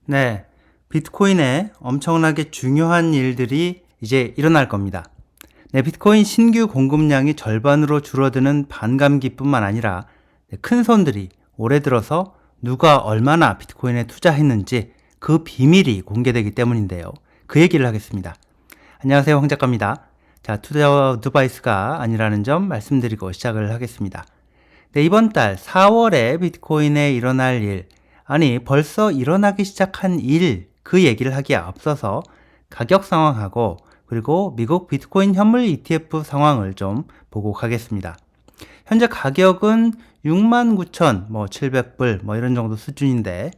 네, 비트코인에 엄청나게 중요한 일들이 이제 일어날 겁니다. 네, 비트코인 신규 공급량이 절반으로 줄어드는 반감기뿐만 아니라 큰 손들이 올해 들어서 누가 얼마나 비트코인에 투자했는지 그 비밀이 공개되기 때문인데요. 그 얘기를 하겠습니다. 안녕하세요, 황 작가입니다. 자, 투자 어드바이스가 아니라는 점 말씀드리고 시작을 하겠습니다. 네, 이번 달 4월에 비트코인에 일어날 일, 아니 벌써 일어나기 시작한 일, 그 얘기를 하기에 앞서서 가격 상황하고 그리고 미국 비트코인 현물 ETF 상황을 좀 보고 가겠습니다. 현재 가격은 69,700불 이런 정도 수준인데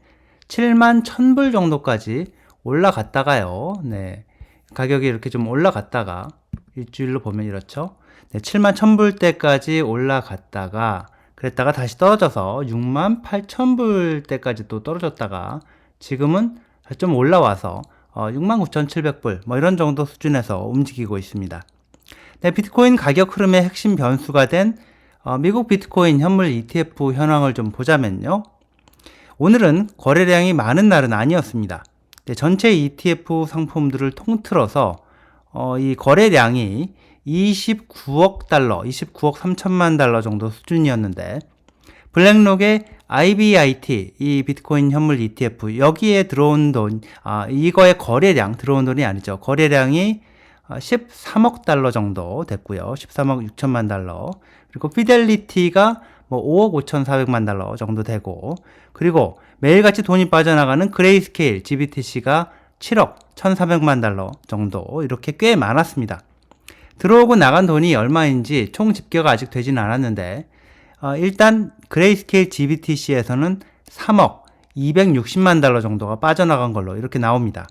71,000불 정도까지 올라갔다가요. 네. 가격이 이렇게 좀 올라갔다가 일주일로 보면 이렇죠. 네, 71,000불대까지 올라갔다가 그랬다가 다시 떨어져서 68,000불대까지 또 떨어졌다가 지금은 좀 올라와서 69,700불 이런 정도 수준에서 움직이고 있습니다. 네, 비트코인 가격 흐름의 핵심 변수가 된 미국 비트코인 현물 ETF 현황을 좀 보자면요. 오늘은 거래량이 많은 날은 아니었습니다. 네, 전체 ETF 상품들을 통틀어서 이 거래량이 29억 달러, 29억 3천만 달러 정도 수준이었는데 블랙록의 IBIT, 이 비트코인 현물 ETF, 여기에 들어온 돈, 이거의 거래량, 들어온 돈이 아니죠. 거래량이 13억 달러 정도 됐고요. 13억 6천만 달러. 그리고 피델리티가 5억 5,400만 달러 정도 되고, 그리고 매일같이 돈이 빠져나가는 그레이스케일 GBTC가 7억 1,400만 달러 정도, 이렇게 꽤 많았습니다. 들어오고 나간 돈이 얼마인지 총 집계가 아직 되진 않았는데 일단 그레이스케일 GBTC에서는 3억 260만 달러 정도가 빠져나간 걸로 이렇게 나옵니다.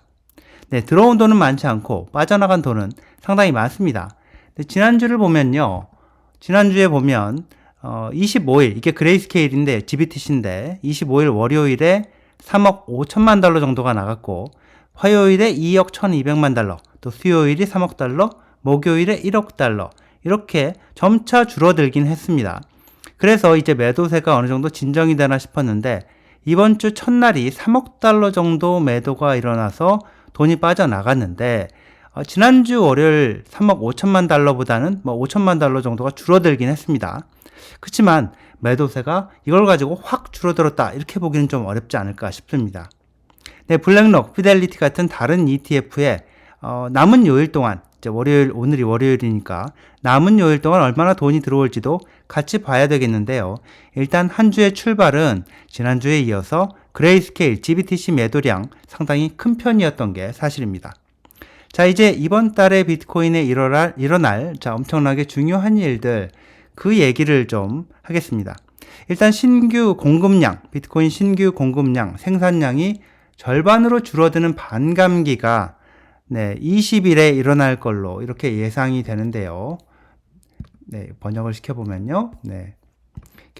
네, 들어온 돈은 많지 않고 빠져나간 돈은 상당히 많습니다. 네, 지난주를 보면요. 지난주에 보면 25일, 이게 그레이스케일인데 GBTC인데 25일 월요일에 3억 5천만 달러 정도가 나갔고 화요일에 2억 1,200만 달러, 또 수요일이 3억 달러, 목요일에 1억 달러, 이렇게 점차 줄어들긴 했습니다. 그래서 이제 매도세가 어느 정도 진정이 되나 싶었는데 이번 주 첫날이 3억 달러 정도 매도가 일어나서 돈이 빠져나갔는데 지난주 월요일 3억 5천만 달러보다는 5천만 달러 정도가 줄어들긴 했습니다. 그렇지만 매도세가 이걸 가지고 확 줄어들었다, 이렇게 보기는 좀 어렵지 않을까 싶습니다. 네, 블랙록, 피델리티 같은 다른 ETF에 남은 요일 동안, 이제 오늘이 월요일이니까 남은 요일 동안 얼마나 돈이 들어올지도 같이 봐야 되겠는데요. 일단 한 주의 출발은 지난주에 이어서 그레이스케일 GBTC 매도량 상당히 큰 편이었던 게 사실입니다. 자, 이제 이번 달에 비트코인에 일어날 엄청나게 중요한 일들, 그 얘기를 좀 하겠습니다. 일단 신규 공급량, 비트코인 신규 공급량, 생산량이 절반으로 줄어드는 반감기가 20일에 일어날 걸로 이렇게 예상이 되는데요. 네, 번역을 시켜보면요. 네.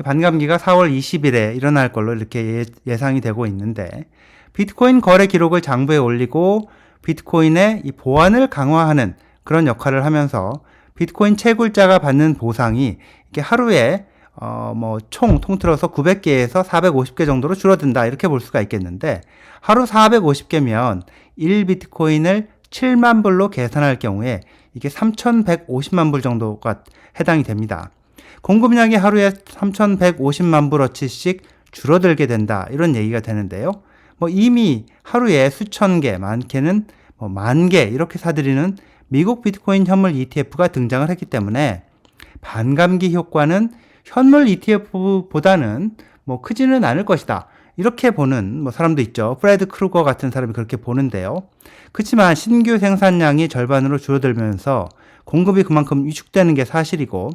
반감기가 4월 20일에 일어날 걸로 이렇게 예상이 되고 있는데, 비트코인 거래 기록을 장부에 올리고 비트코인의 이 보안을 강화하는 그런 역할을 하면서 비트코인 채굴자가 받는 보상이 이게 하루에 총 통틀어서 900개에서 450개 정도로 줄어든다, 이렇게 볼 수가 있겠는데, 하루 450개면 1비트코인을 7만 불로 계산할 경우에 이게 3,150만 불 정도가 해당이 됩니다. 공급량이 하루에 3,150만 불어치씩 줄어들게 된다, 이런 얘기가 되는데요. 이미 하루에 수천 개, 많게는 만 개 이렇게 사들이는 미국 비트코인 현물 ETF가 등장을 했기 때문에 반감기 효과는 현물 ETF보다는 크지는 않을 것이다, 이렇게 보는 사람도 있죠. 프레드 크루거 같은 사람이 그렇게 보는데요. 그렇지만 신규 생산량이 절반으로 줄어들면서 공급이 그만큼 위축되는 게 사실이고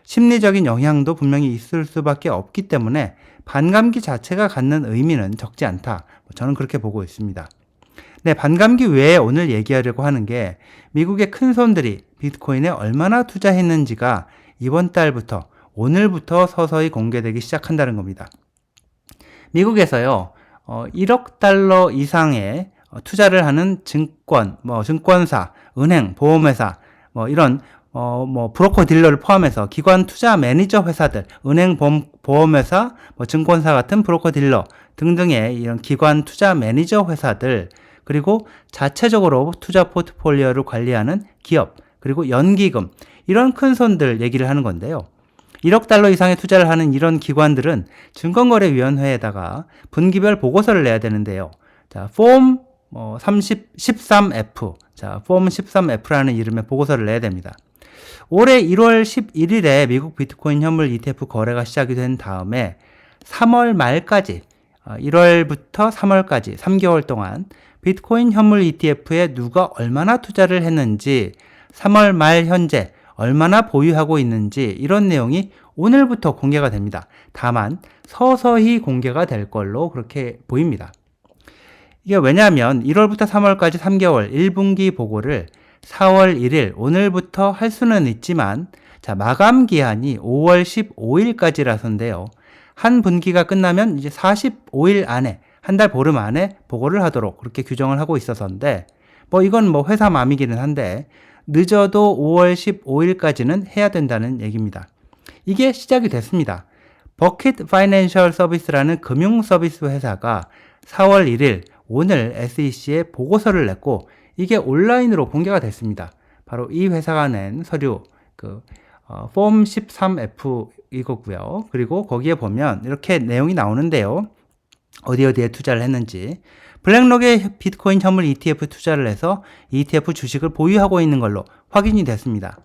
심리적인 영향도 분명히 있을 수밖에 없기 때문에 반감기 자체가 갖는 의미는 적지 않다, 저는 그렇게 보고 있습니다. 네, 반감기 외에 오늘 얘기하려고 하는 게 미국의 큰 손들이 비트코인에 얼마나 투자했는지가 이번 달부터, 오늘부터 서서히 공개되기 시작한다는 겁니다. 미국에서요, 1억 달러 이상의 투자를 하는 증권사, 은행, 보험회사, 이런 브로커 딜러를 포함해서 기관 투자 매니저 회사들, 은행 보험회사, 증권사 같은 브로커 딜러 등등의 이런 기관 투자 매니저 회사들, 그리고 자체적으로 투자 포트폴리오를 관리하는 기업, 그리고 연기금, 이런 큰 손들 얘기를 하는 건데요. 1억 달러 이상의 투자를 하는 이런 기관들은 증권거래위원회에다가 분기별 보고서를 내야 되는데요. 자, 폼 13F, 자, 폼 13F라는 이름의 보고서를 내야 됩니다. 올해 1월 11일에 미국 비트코인 현물 ETF 거래가 시작이 된 다음에 3월 말까지, 1월부터 3월까지 3개월 동안 비트코인 현물 ETF에 누가 얼마나 투자를 했는지, 3월 말 현재 얼마나 보유하고 있는지, 이런 내용이 오늘부터 공개가 됩니다. 다만 서서히 공개가 될 걸로 그렇게 보입니다. 이게 왜냐하면 1월부터 3월까지 3개월 1분기 보고를 4월 1일 오늘부터 할 수는 있지만, 자, 마감 기한이 5월 15일까지라서인데요. 한 분기가 끝나면 이제 45일 안에, 한 달 보름 안에 보고를 하도록 그렇게 규정을 하고 있어서인데, 이건 회사 맘이기는 한데 늦어도 5월 15일까지는 해야 된다는 얘기입니다. 이게 시작이 됐습니다. 버킷 파이낸셜 서비스라는 금융 서비스 회사가 4월 1일 오늘 SEC에 보고서를 냈고, 이게 온라인으로 공개가 됐습니다. 바로 이 회사가 낸 서류, 폼 13F 이거고요. 그리고 거기에 보면 이렇게 내용이 나오는데요. 어디에 투자를 했는지. 블랙록에 비트코인 현물 ETF 투자를 해서 ETF 주식을 보유하고 있는 걸로 확인이 됐습니다.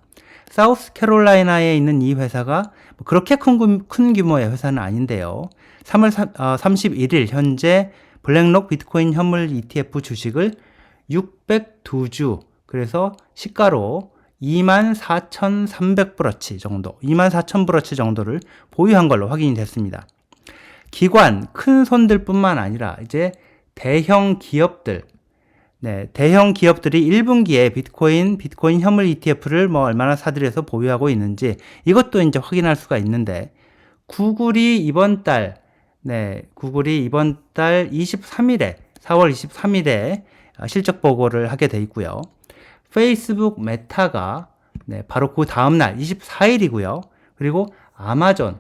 사우스캐롤라이나에 있는 이 회사가 그렇게 큰 규모의 회사는 아닌데요. 3월 31일 현재 블랙록 비트코인 현물 ETF 주식을 602주, 그래서 시가로 24,300브러치 정도, 24,000브러치 정도를 보유한 걸로 확인이 됐습니다. 기관, 큰 손들 뿐만 아니라 이제 대형 기업들, 대형 기업들이 1분기에 비트코인 현물 ETF를 얼마나 사들여서 보유하고 있는지, 이것도 이제 확인할 수가 있는데, 구글이 이번 달 23일에, 4월 23일에 실적 보고를 하게 돼 있고요. 페이스북 메타가 바로 그 다음날 24일이고요. 그리고 아마존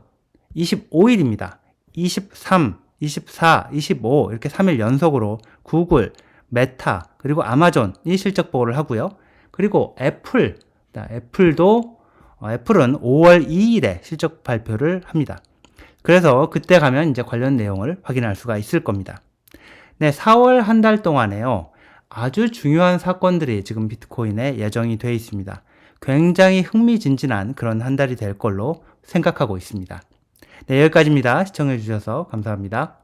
25일입니다. 23, 24, 25 이렇게 3일 연속으로 구글, 메타, 그리고 아마존이 실적 보고를 하고요. 그리고 애플은 5월 2일에 실적 발표를 합니다. 그래서 그때 가면 이제 관련 내용을 확인할 수가 있을 겁니다. 4월 한 달 동안에요. 아주 중요한 사건들이 지금 비트코인에 예정이 되어 있습니다. 굉장히 흥미진진한 그런 한 달이 될 걸로 생각하고 있습니다. 여기까지입니다. 시청해 주셔서 감사합니다.